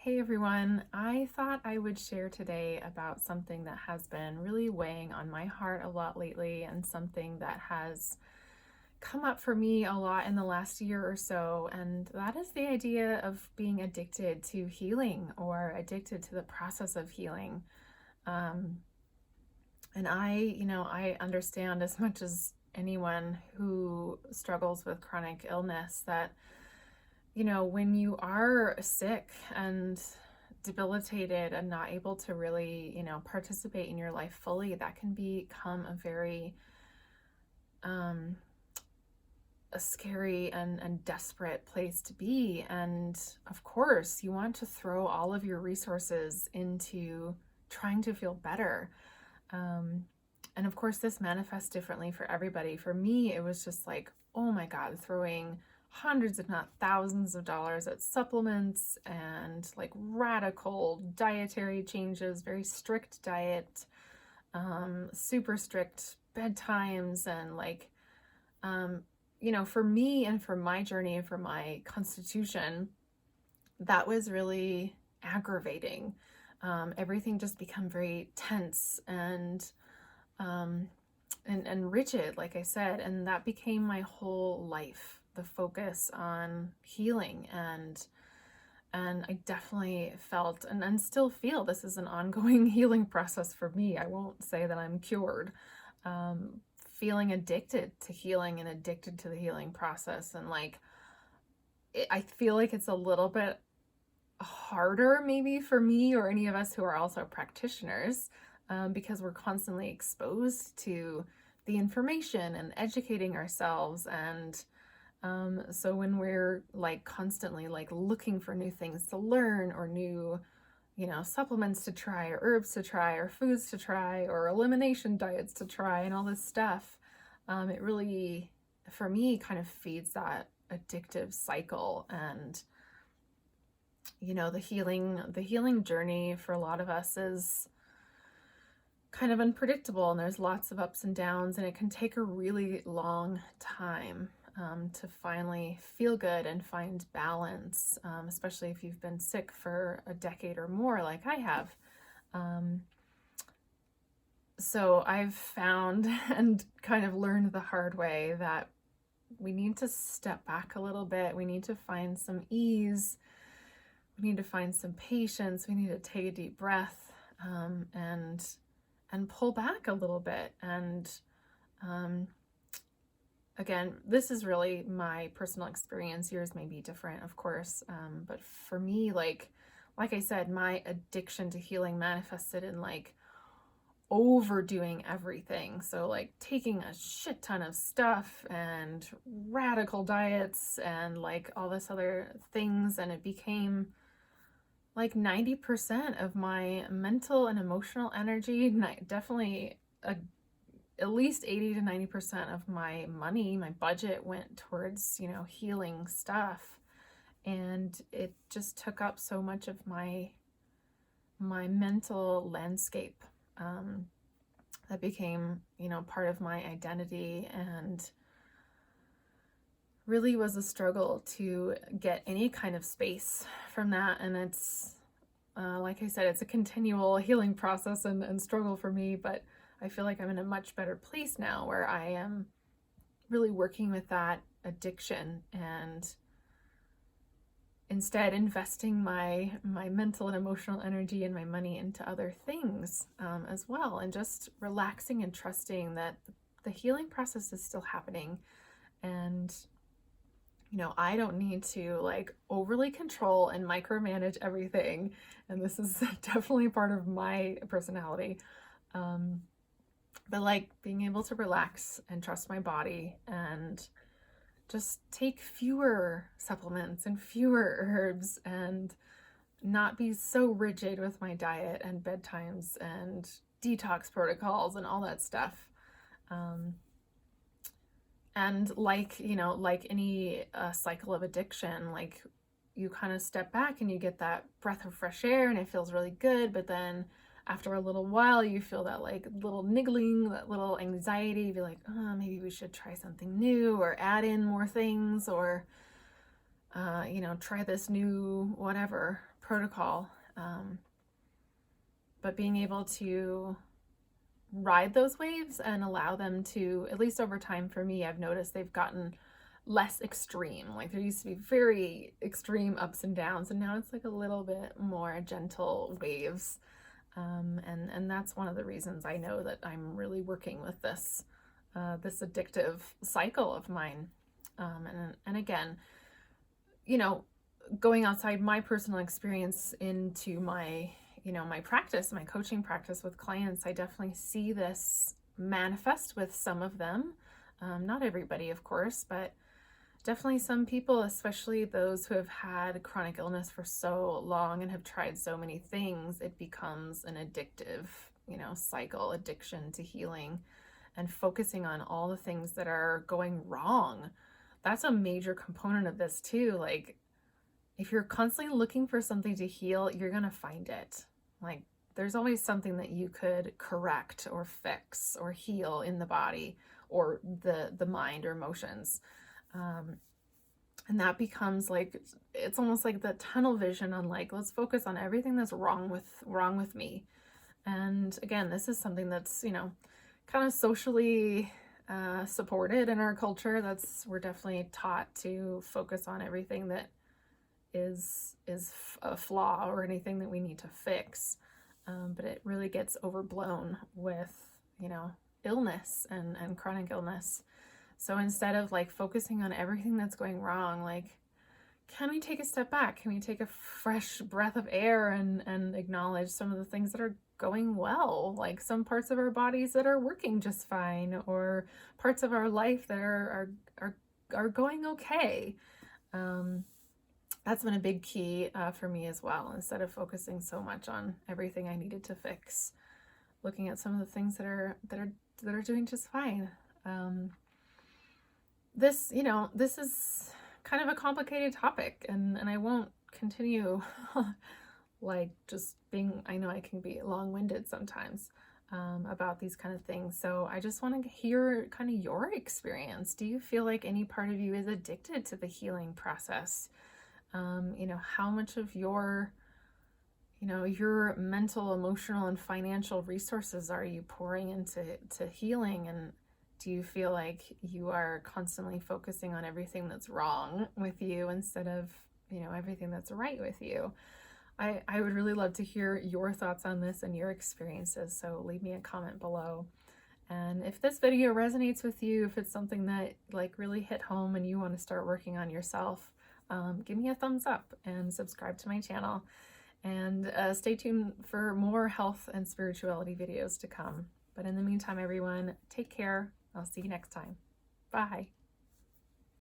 Hey everyone, I thought I would share today about something that has been really weighing on my heart a lot lately and something that has come up for me a lot in the last year or so, and that is the idea of being addicted to healing or addicted to the process of healing. Um, and I understand as much as anyone who struggles with chronic illness that when you are sick and debilitated and not able to really, participate in your life fully, that can become a very um, a scary and desperate place to be. And of course, you want to throw all of your resources into trying to feel better. Um, and of course, this manifests differently for everybody. For me, it was just like, oh my God, throwing hundreds, if not thousands of dollars at supplements and like radical dietary changes, very strict diet, super strict bedtimes, and for me and for my journey and for my constitution, that was really aggravating. Everything just became very tense um, and rigid, like I said, and that became my whole life. The focus on healing and I definitely felt and still feel this is an ongoing healing process for me. I won't say that I'm cured. Um, Feeling addicted to healing and addicted to the healing process, and I feel like it's a little bit harder maybe for me or any of us who are also practitioners, because we're constantly exposed to the information and educating ourselves. And so when we're like constantly like looking for new things to learn or new, supplements to try or herbs to try or foods to try or elimination diets to try and all this stuff, it really, for me, kind of feeds that addictive cycle. And the healing journey for a lot of us is kind of unpredictable, and there's lots of ups and downs, and it can take a really long time to finally feel good and find balance, especially if you've been sick for a decade or more like I have. Um, so I've found and kind of learned the hard way that we need to step back a little bit. We need to find some ease. We need to find some patience. We need to take a deep breath, and pull back a little bit. And again, this is really my personal experience. Yours may be different, of course, but for me, like I said, my addiction to healing manifested in like overdoing everything. So like taking a shit ton of stuff and radical diets and like all this other things, and it became like 90% of my mental and emotional energy, definitely at least 80 to 90% of my money, my budget went towards, healing stuff. And it just took up so much of my mental landscape. That became, part of my identity, and really was a struggle to get any kind of space from that. And it's, like I said, it's a continual healing process and struggle for me, but I feel like I'm in a much better place now where I am really working with that addiction and instead investing my mental and emotional energy and my money into other things, as well, and just relaxing and trusting that the healing process is still happening. And I don't need to like overly control and micromanage everything. And this is definitely part of my personality. But like being able to relax and trust my body and just take fewer supplements and fewer herbs and not be so rigid with my diet and bedtimes and detox protocols and all that stuff. And like any cycle of addiction, like you kind of step back and you get that breath of fresh air and it feels really good, but then after a little while you feel that like little niggling, that little anxiety. You be like, oh, maybe we should try something new or add in more things, or try this new whatever protocol. But being able to ride those waves and allow them to, at least over time for me, I've noticed they've gotten less extreme. Like there used to be very extreme ups and downs, and now it's like a little bit more gentle waves. And that's one of the reasons I know that I'm really working with this this addictive cycle of mine. And again, you know, going outside my personal experience into my, you know, my practice, my coaching practice with clients, I definitely see this manifest with some of them. Not everybody, of course, but definitely some people, especially those who have had chronic illness for so long and have tried so many things, it becomes an addictive, you know, cycle, addiction to healing and focusing on all the things that are going wrong. That's a major component of this too. Like if you're constantly looking for something to heal, you're going to find it. Like there's always something that you could correct or fix or heal in the body or the mind or emotions. And that becomes like, it's almost like the tunnel vision on like, let's focus on everything that's wrong with me. And again, this is something that's, you know, kind of socially supported in our culture. We're definitely taught to focus on everything that is a flaw or anything that we need to fix. But it really gets overblown with, you know, illness and chronic illness. So instead of like focusing on everything that's going wrong, like, can we take a step back? Can we take a fresh breath of air and acknowledge some of the things that are going well, like some parts of our bodies that are working just fine, or parts of our life that are going okay. That's been a big key for me as well. Instead of focusing so much on everything I needed to fix, looking at some of the things that are doing just fine. This, you know, this is kind of a complicated topic, and I won't continue like just being, I know I can be long-winded sometimes about these kind of things. So I just want to hear kind of your experience. Do you feel like any part of you is addicted to the healing process? You know, how much of your, you know, your mental, emotional, and financial resources are you pouring into healing? And do you feel like you are constantly focusing on everything that's wrong with you instead of, you know, everything that's right with you? I would really love to hear your thoughts on this and your experiences, so leave me a comment below. And if this video resonates with you, if it's something that like really hit home and you want to start working on yourself, give me a thumbs up and subscribe to my channel. And stay tuned for more health and spirituality videos to come. But in the meantime, everyone, take care. I'll see you next time. Bye.